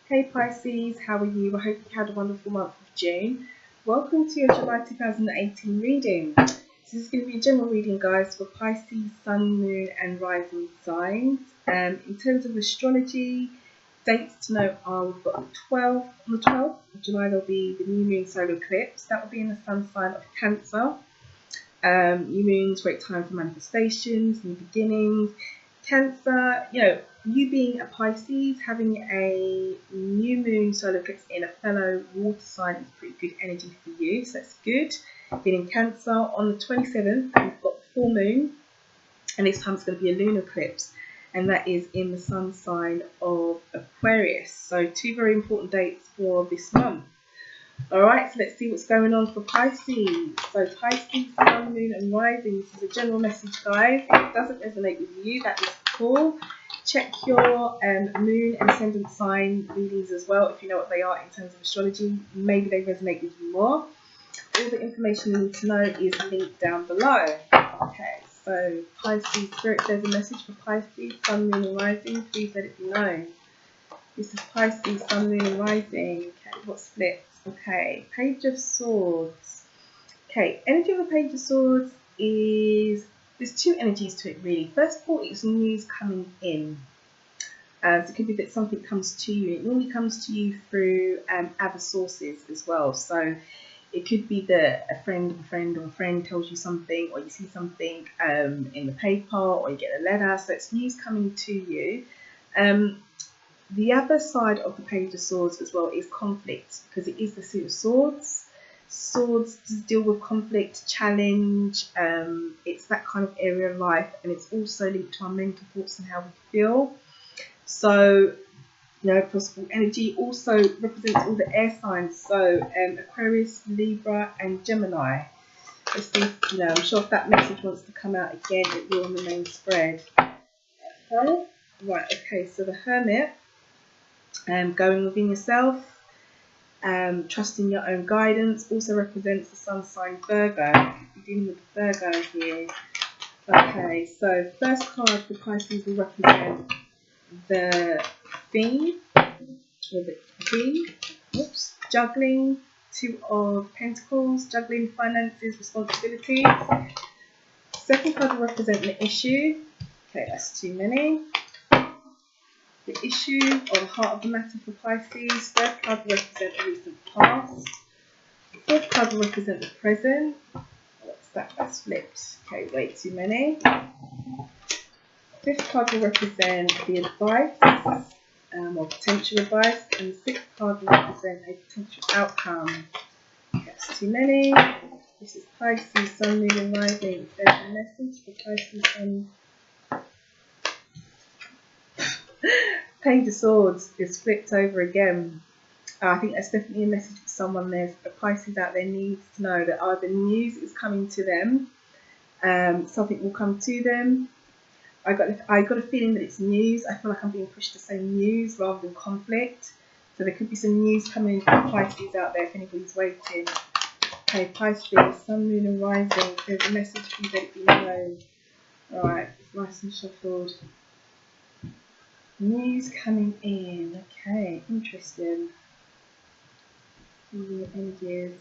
Hey Pisces, how are you? I hope you had a wonderful month of June. Welcome to your July 2018 reading. This is going to be a general reading, guys, for Pisces, Sun, Moon and Rising signs. In terms of astrology, dates to note are we've got on the 12th of July there'll be the new moon solar eclipse. That will be in the sun sign of Cancer. New moon's great time for manifestations, new beginnings. Cancer, you being a Pisces, having a new moon solar eclipse in a fellow water sign is pretty good energy for you, so that's good. Being in Cancer, on the 27th, we've got the full moon, and this time it's going to be a lunar eclipse, and that is in the sun sign of Aquarius. So two very important dates for this month. Alright, so let's see what's going on for Pisces. So Pisces, Sun, Moon and Rising. This is a general message, guys. If it doesn't resonate with you, that is cool. Check your Moon and Ascendant sign readings as well, if you know what they are in terms of astrology. Maybe they resonate with you more. All the information you need to know is linked down below. Okay, so Pisces, Spirit, there's a message for Pisces, Sun, Moon and Rising. Please let it be known. This is Pisces, Sun, Moon and Rising. Okay, what's flipped? Okay, Page of Swords. Okay, energy of the Page of Swords is, there's two energies to it really. First of all, it's news coming in. So it could be that something comes to you. It normally comes to you through other sources as well. So it could be that a friend of a friend or a friend tells you something, or you see something in the paper, or you get a letter. So it's news coming to you. The other side of the Page of Swords as well is conflict, because it is the suit of swords. Swords deal with conflict, challenge, it's that kind of area of life, and it's also linked to our mental thoughts and how we feel. So, possible energy also represents all the air signs, so Aquarius, Libra and Gemini. Let's see, I'm sure if that message wants to come out again, it will on the main spread. Okay. Right, okay, so the Hermit. Going within yourself, trusting your own guidance, also represents the sun sign Virgo. You're dealing with Virgo here. Okay, so first card for Pisces will represent the theme, or the theme, juggling, Two of Pentacles, juggling finances, responsibilities. Second card will represent the issue. Okay, that's too many. The issue or the heart of the matter for Pisces. Third card will represent the recent past. Fourth card will represent the present. What's that? That's flipped. Okay, way too many. Fifth card will represent the advice or potential advice. And the sixth card will represent a potential outcome. Okay, that's too many. This is Pisces, Sun, Moon and Rising. There's a message for Pisces and Page of Swords is flipped over again. I think that's definitely a message for someone. There's a Pisces out there needs to know that either news is coming to them, something will come to them. I got a feeling that it's news. I feel like I'm being pushed to say news rather than conflict. So there could be some news coming for Pisces out there if anybody's waiting. Okay, Pisces, Sun, Moon and Rising. There's a message for you, let it be known. Alright, it's nice and shuffled. News coming in. Okay, interesting. The energies.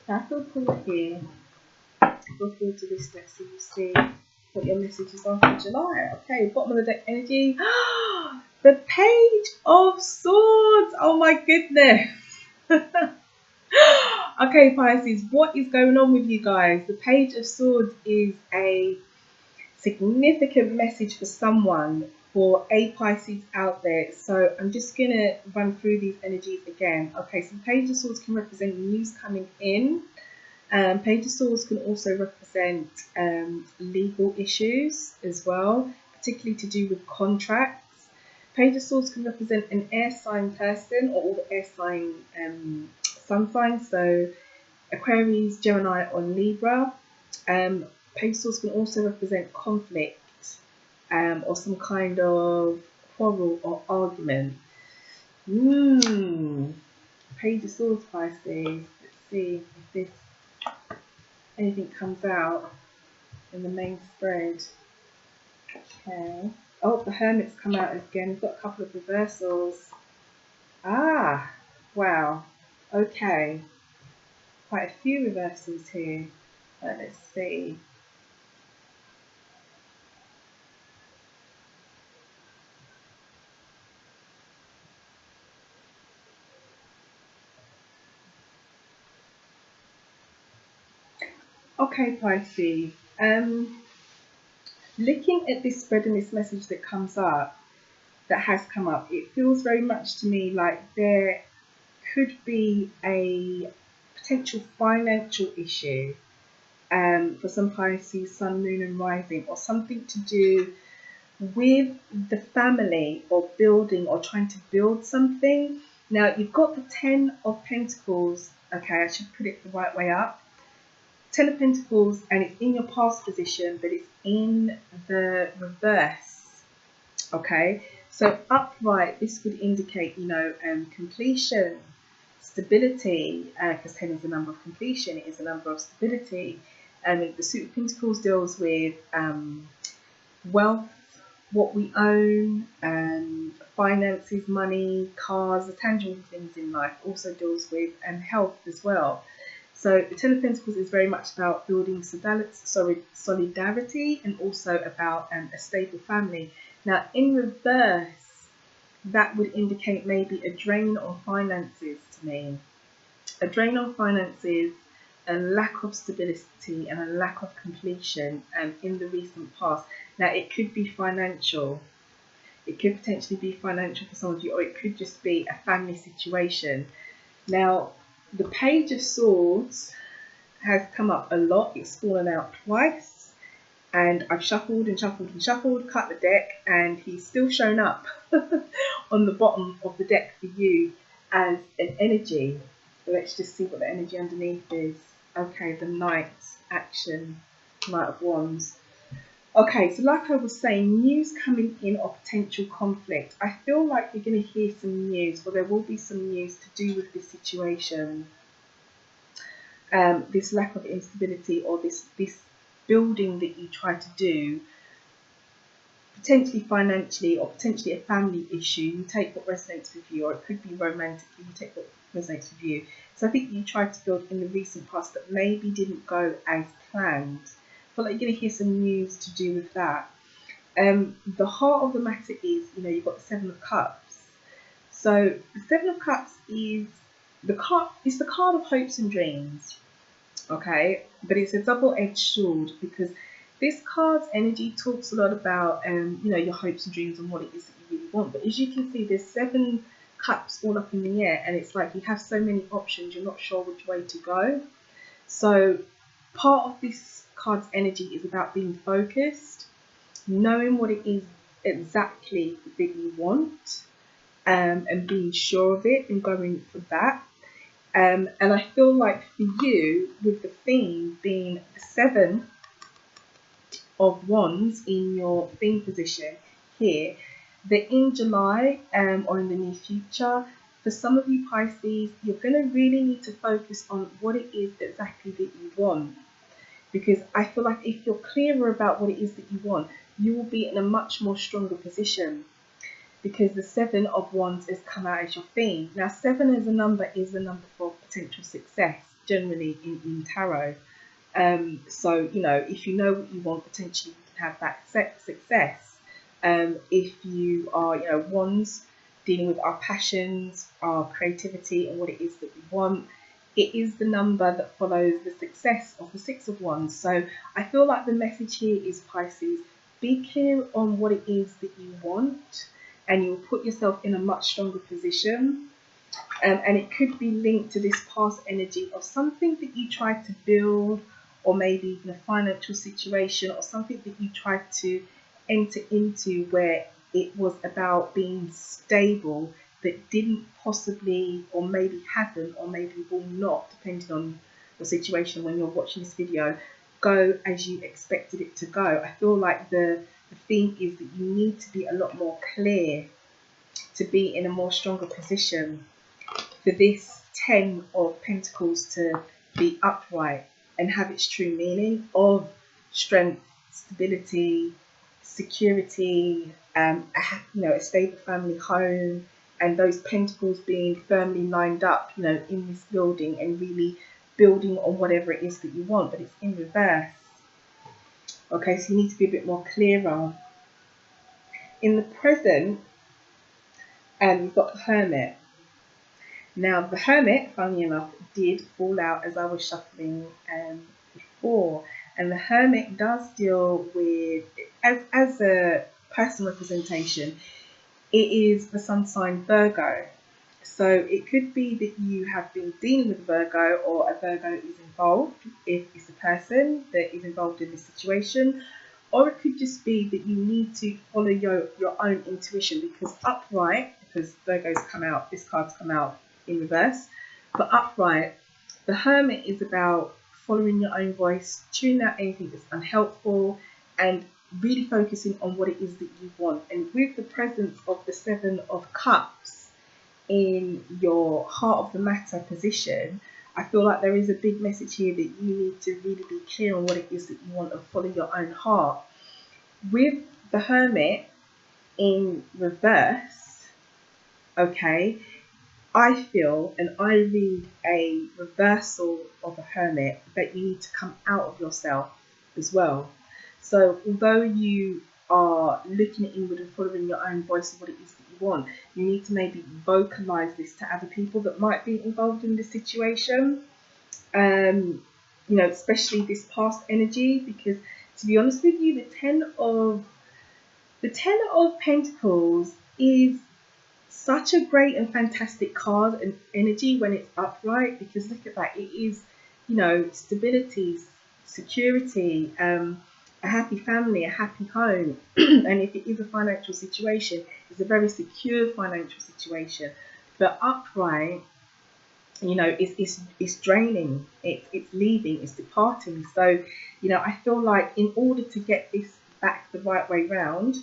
I feel pulled here. Go forward to this deck so you see what your messages are for July. Okay, bottom of the deck energy. The Page of Swords. Oh my goodness. Okay, Pisces, what is going on with you guys? The Page of Swords is a significant message for someone, for a Pisces out there. So I'm just going to run through these energies again. Okay, so the Page of Swords can represent news coming in. Page of Swords can also represent legal issues as well, particularly to do with contracts. Page of Swords can represent an air sign person, or all the air sign sun signs, so Aquarius, Gemini or Libra. Page of Swords can also represent conflict or some kind of quarrel or argument. Page of Swords, Pisces. Let's see if this anything comes out in the main spread. Okay. Oh, the Hermit's come out again. We've got a couple of reversals. Ah, wow. Okay. Quite a few reversals here. Let's see. Okay, Pisces. Looking at this spread and this message that comes up, that has come up, it feels very much to me like there could be a potential financial issue for some Pisces, Sun, Moon and Rising, or something to do with the family or building or trying to build something. Now you've got the Ten of Pentacles. Okay, I should put it the right way up. Ten of Pentacles, and it's in your past position, but it's in the reverse. Okay, so upright, this would indicate, you know, completion, stability, because 10 is the number of completion, it is a number of stability. And the Suit of Pentacles deals with wealth, what we own, finances, money, cars, the tangible things in life. Also deals with health as well. So the Ten of Pentacles is very much about building solidarity and also about a stable family. Now in reverse, that would indicate maybe a drain on finances to me. A drain on finances, a lack of stability and a lack of completion in the recent past. Now it could be financial. It could potentially be financial for some of you, or it could just be a family situation. Now the Page of Swords has come up a lot. It's fallen out twice, and I've shuffled and shuffled and shuffled, cut the deck, and he's still shown up on the bottom of the deck for you as an energy. So let's just see what the energy underneath is. Okay, the Knight, action, Knight of Wands. Okay, so like I was saying, news coming in of potential conflict. I feel like you're going to hear some news, or there will be some news to do with this situation. This lack of instability, or this building that you try to do, potentially financially or potentially a family issue. You take what resonates with you, or it could be romantically, you take what resonates with you. So I think you tried to build in the recent past that maybe didn't go as planned. I feel like you're going to hear some news to do with that. The heart of the matter is, you know, you've got the Seven of Cups. So the Seven of Cups is the card of hopes and dreams. Okay, but it's a double-edged sword, because this card's energy talks a lot about you know, your hopes and dreams and what it is that you really want. But as you can see, there's 7 cups all up in the air, and it's like you have so many options, you're not sure which way to go. So part of this card's energy is about being focused, knowing what it is exactly that you want, and being sure of it and going for that. And I feel like for you, with the theme being the 7 of Wands in your theme position here, that in July or in the near future, for some of you Pisces, you're going to really need to focus on what it is exactly that you want. Because I feel like if you're clearer about what it is that you want, you will be in a much more stronger position. Because the 7 of Wands has come out as your theme. Now 7 as a number is a number for potential success, generally in tarot. So, you know, if you know what you want, potentially you can have that success. If you are, you know, Wands, dealing with our passions, our creativity and what it is that we want, it is the number that follows the success of the 6 of Wands. So I feel like the message here is, Pisces, be clear on what it is that you want, and you'll put yourself in a much stronger position. And it could be linked to this past energy of something that you tried to build, or maybe in a financial situation, or something that you tried to enter into where it was about being stable, that didn't possibly, or maybe hasn't, or maybe will not, depending on your situation when you're watching this video, go as you expected it to go. I feel like the the theme is that you need to be a lot more clear to be in a more stronger position, for this 10 of Pentacles to be upright and have its true meaning of strength, stability, security, a stable family home, and those pentacles being firmly lined up, in this building and really building on whatever it is that you want, but it's in reverse. Okay, so you need to be a bit more clearer. In the present, you've got the Hermit. Now, the Hermit, funnily enough, did fall out as I was shuffling before. And the Hermit does deal with, as a person representation, it is the sun sign Virgo. So it could be that you have been dealing with Virgo, or a Virgo is involved if it's a person that is involved in this situation. Or it could just be that you need to follow your own intuition, because upright, because Virgo's come out, this card's come out in reverse, but upright, the Hermit is about following your own voice, tuning out anything that's unhelpful, and really focusing on what it is that you want. And with the presence of the 7 of Cups in your heart of the matter position, I feel like there is a big message here that you need to really be clear on what it is that you want and follow your own heart. With the Hermit in reverse, okay, I feel, and I read a reversal of a Hermit, that you need to come out of yourself as well. So although you are looking inward and following your own voice of what it is that you want, you need to maybe vocalize this to other people that might be involved in this situation. Especially this past energy, because to be honest with you, the 10 of Pentacles is such a great and fantastic card and energy when it's upright, because look at that, it is, stability, security, a happy family, a happy home. And if it is a financial situation, it's a very secure financial situation. But upright, it's draining, it's leaving, it's departing. So, I feel like in order to get this back the right way round,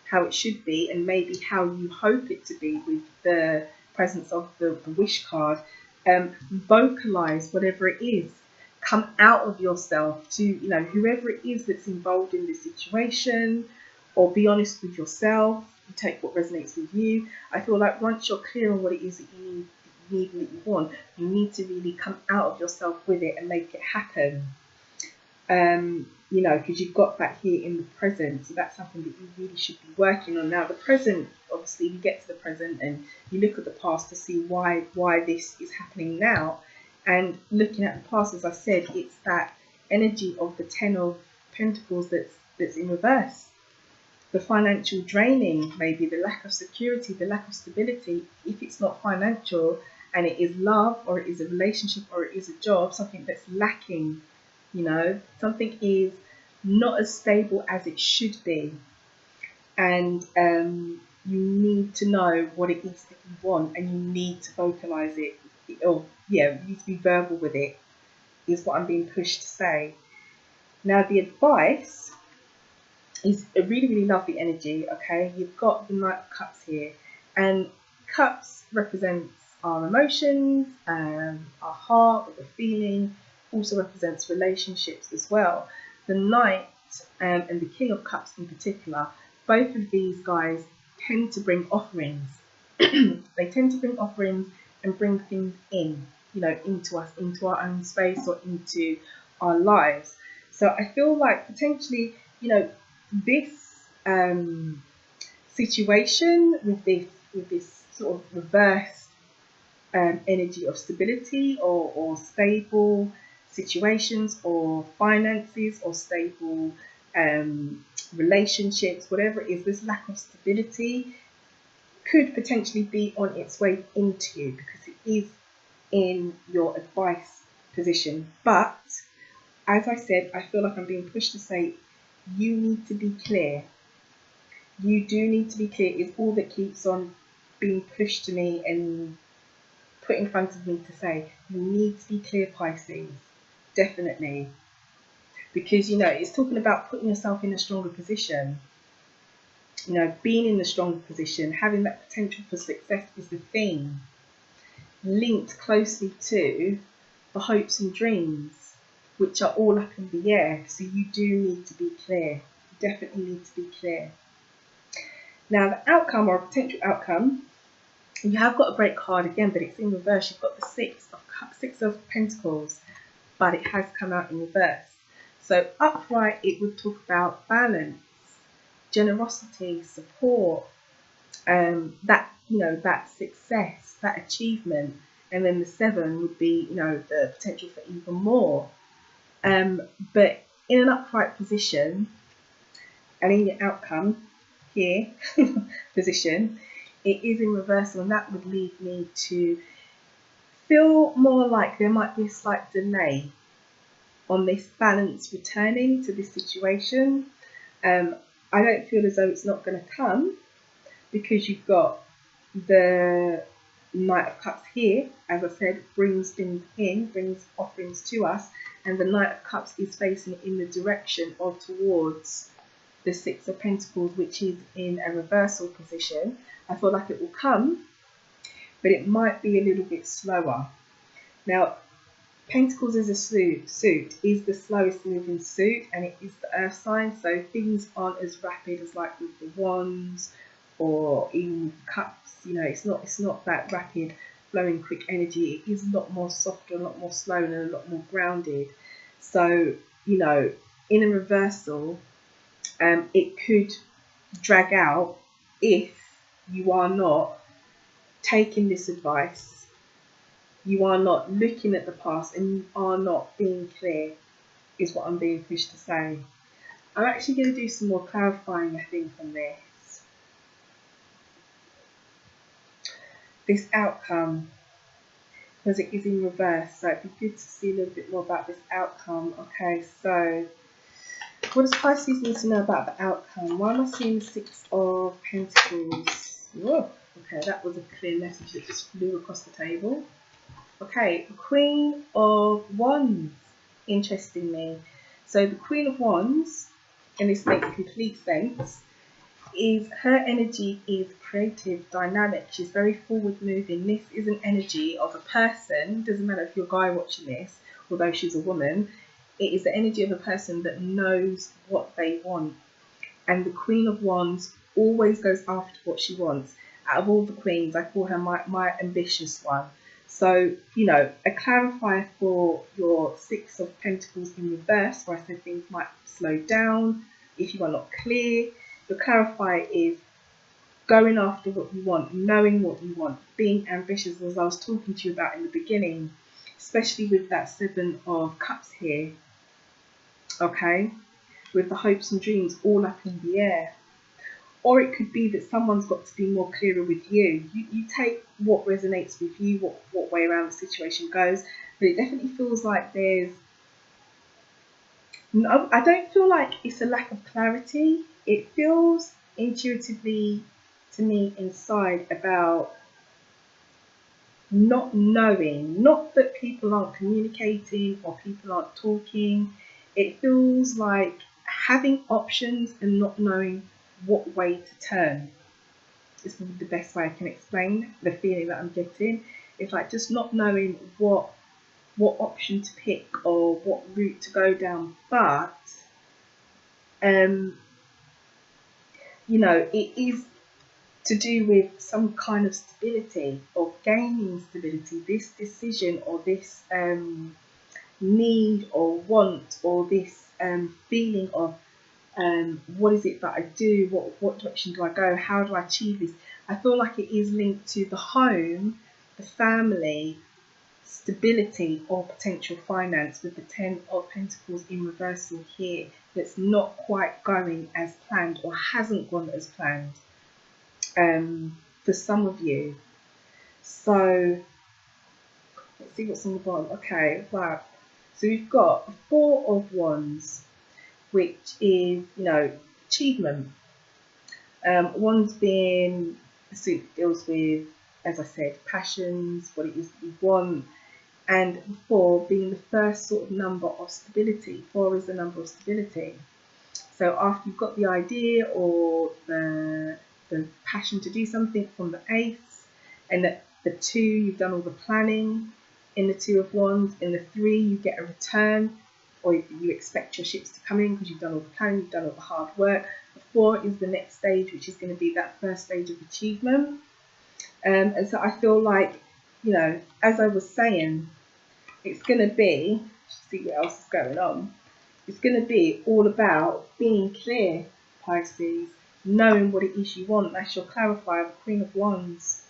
how it should be, and maybe how you hope it to be with the presence of the wish card, vocalize whatever it is. Come out of yourself to, whoever it is that's involved in this situation, or be honest with yourself. You take what resonates with you. I feel like once you're clear on what it is that you need and that you want, you need to really come out of yourself with it and make it happen. Because you've got that here in the present, so that's something that you really should be working on. Now, the present, obviously, you get to the present and you look at the past to see why this is happening now. And looking at the past, as I said, it's that energy of the 10 of Pentacles that's in reverse. The financial draining, maybe the lack of security, the lack of stability. If it's not financial and it is love, or it is a relationship, or it is a job, something that's lacking, something is not as stable as it should be. And you need to know what it is that you want, and you need to vocalize it. You need to be verbal with it, is what I'm being pushed to say. Now, the advice is a really, really lovely energy, okay? You've got the Knight of Cups here, and Cups represents our emotions, our heart, what we're feeling, also represents relationships as well. The Knight and the King of Cups in particular, both of these guys tend to bring offerings. They tend to bring offerings and bring things into us, into our own space, or into our lives. So I feel like potentially, this situation with this sort of reverse energy of stability, or stable situations, or finances, or stable relationships, whatever it is, this lack of stability could potentially be on its way into you, because it is in your advice position. But as I said, I feel like I'm being pushed to say you need to be clear. You do need to be clear. It's all that keeps on being pushed to me and put in front of me to say you need to be clear, Pisces. Definitely. Because, it's talking about putting yourself in a stronger position. You know, being in the stronger position, having that potential for success is the theme, linked closely to the hopes and dreams, which are all up in the air. So you do need to be clear. You definitely need to be clear. Now, the outcome or potential outcome, you have got a great card again, but it's in reverse. You've got the Six of Pentacles, but it has come out in reverse. So upright, it would talk about balance, generosity, support, that, you know, that success, that achievement. And then the 7 would be, you know, the potential for even more. But in an upright position and in your outcome here position, it is in reversal, and that would lead me to feel more like there might be a slight delay on this balance returning to this situation. I don't feel as though it's not going to come, because you've got the Knight of Cups here, as I said, brings things in, brings offerings to us, and the Knight of Cups is facing in the direction or towards the Six of Pentacles, which is in a reversal position. I feel like it will come, but it might be a little bit slower. Now, Pentacles is a suit, is the slowest moving suit, and it is the earth sign, so things aren't as rapid as like with the wands or even with cups. You know, it's not that rapid flowing quick energy. It is a lot more softer, a lot more slow, and a lot more grounded. So, you know, in a reversal, it could drag out if you are not taking this advice, you are not looking at the past, and you are not being clear, is what I'm being pushed to say. I'm actually going to do some more clarifying, I think, on this outcome, because it is in reverse, so it'd be good to see a little bit more about this outcome. Okay, so what does Pisces need to know about the outcome? Why am I seeing the Six of Pentacles? Whoa, okay, that was a clear message that just flew across the table. Okay, the Queen of Wands, interestingly. So the Queen of Wands, and this makes complete sense, is her energy is creative, dynamic. She's very forward moving. This is an energy of a person, doesn't matter if you're a guy watching this, although she's a woman, it is the energy of a person that knows what they want. And the Queen of Wands always goes after what she wants. Out of all the queens, I call her my ambitious one. So, you know, a clarifier for your Six of Pentacles in reverse, where I said things might slow down if you are not clear. The clarifier is going after what you want, knowing what you want, being ambitious, as I was talking to you about in the beginning, especially with that Seven of Cups here, okay, with the hopes and dreams all up in the air. Or it could be that someone's got to be more clearer with you. You take what resonates with you, what way around the situation goes, but it definitely feels like there's, no, I don't feel like it's a lack of clarity. It feels intuitively to me inside about not knowing, not that people aren't communicating or people aren't talking. It feels like having options and not knowing what way to turn is probably the best way I can explain the feeling that I'm getting. It's like just not knowing what option to pick or what route to go down, but you know, it is to do with some kind of stability or gaining stability. This decision or this need or want or this feeling of what is it that I do, what direction do I go, how do I achieve this? I feel like it is linked to the home, the family, stability or potential finance, with the Ten of Pentacles in reversal here, that's not quite going as planned or hasn't gone as planned for some of you. So let's see what's on the bottom. Okay, wow. So we've got the Four of Wands, which is, you know, achievement. Wands being the suit that deals with, as I said, passions, what it is that you want, and 4 being the first sort of number of stability. 4 is the number of stability. So after you've got the idea or the passion to do something from the Ace, and the 2, you've done all the planning. In the 2 of Wands, in the 3, you get a return, or you expect your ships to come in because you've done all the planning, you've done all the hard work. The 4 is the next stage, which is going to be that first stage of achievement. And so I feel like, you know, as I was saying, it's going to be, see what else is going on, it's going to be all about being clear, Pisces, knowing what it is you want. That's your clarifier, the Queen of Wands.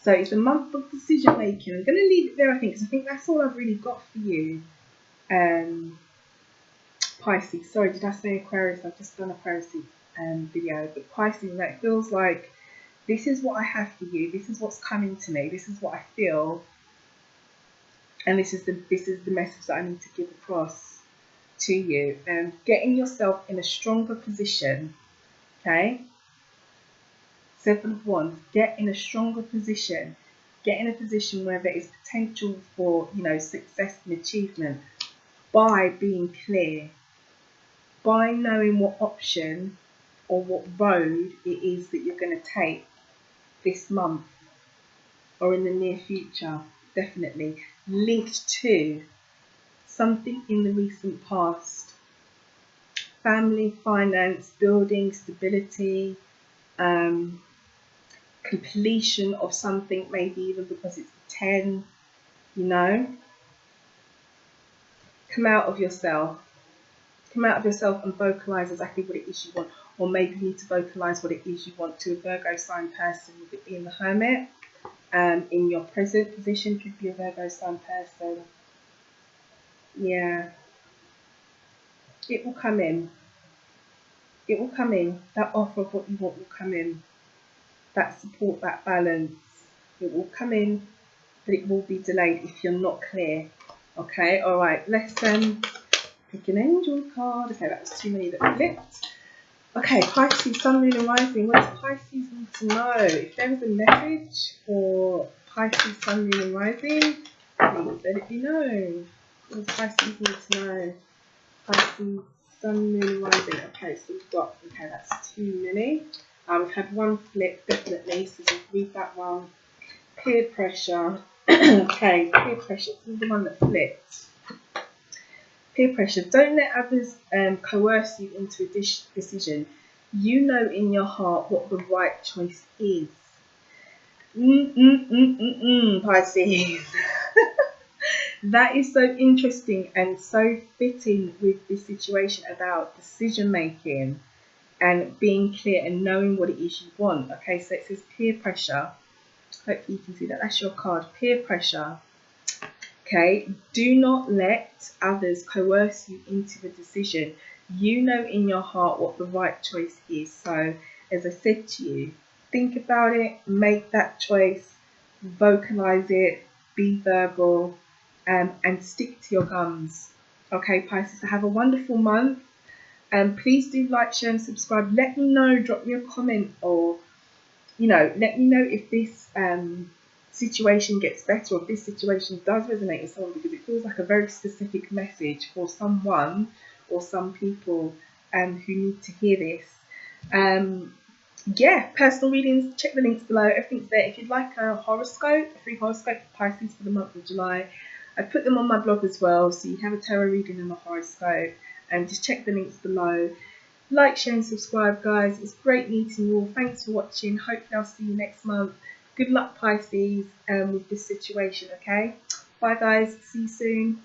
So it's a month of decision making. I'm going to leave it there, I think, because I think that's all I've really got for you. Pisces, sorry, did I say Aquarius? I've just done Aquarius video, but Pisces, that feels like this is what I have for you. This is what's coming to me. This is what I feel, and this is the message that I need to give across to you. And getting yourself in a stronger position, okay? 7 of Wands, get in a stronger position. Get in a position where there is potential for, you know, success and achievement by being clear, by knowing what option or what road it is that you're going to take this month or in the near future. Definitely linked to something in the recent past. Family, finance, building, stability, completion of something, maybe even because it's 10, you know. Come out of yourself. Come out of yourself and vocalize exactly what it is you want. Or maybe you need to vocalize what it is you want to a Virgo sign person, with it being the Hermit. In your present position, could be a Virgo sign person. Yeah. It will come in. It will come in. That offer of what you want will come in. That support, that balance. It will come in, but it will be delayed if you're not clear. Okay, alright, let's pick an angel card. Okay, that was too many that flipped. Okay, Pisces, Sun, Moon and Rising. What does Pisces need to know? If there is a message for Pisces, Sun, Moon and Rising, please let it be known. What does Pisces need to know? Pisces, Sun, Moon and Rising. Okay, so we've got, okay, that's too many. We've had one flip, definitely, so we'll read that one. Peer pressure. Okay, peer pressure. This is the one that flipped. Peer pressure. Don't let others coerce you into a decision. You know in your heart what the right choice is. Pisces. That is so interesting and so fitting with this situation about decision making and being clear and knowing what it is you want. Okay, so it says peer pressure. Hopefully you can see that. That's your card. Peer pressure. Okay, do not let others coerce you into the decision. You know in your heart what the right choice is. So, as I said to you, think about it, make that choice, vocalize it, be verbal, and stick to your guns. Okay, Pisces, so have a wonderful month. Please do like, share, and subscribe. Let me know, drop me a comment, or, you know, let me know if this situation gets better, or if this situation does resonate with someone, because it feels like a very specific message for someone or some people who need to hear this. Yeah, personal readings, check the links below, everything's there. If you'd like a horoscope, a free horoscope for Pisces for the month of July, I put them on my blog as well, so you have a tarot reading and a horoscope, and just check the links below. Like, share and subscribe, guys. It's great meeting you all. Thanks for watching. Hopefully I'll see you next month. Good luck, Pisces, with this situation, okay? Bye, guys. See you soon.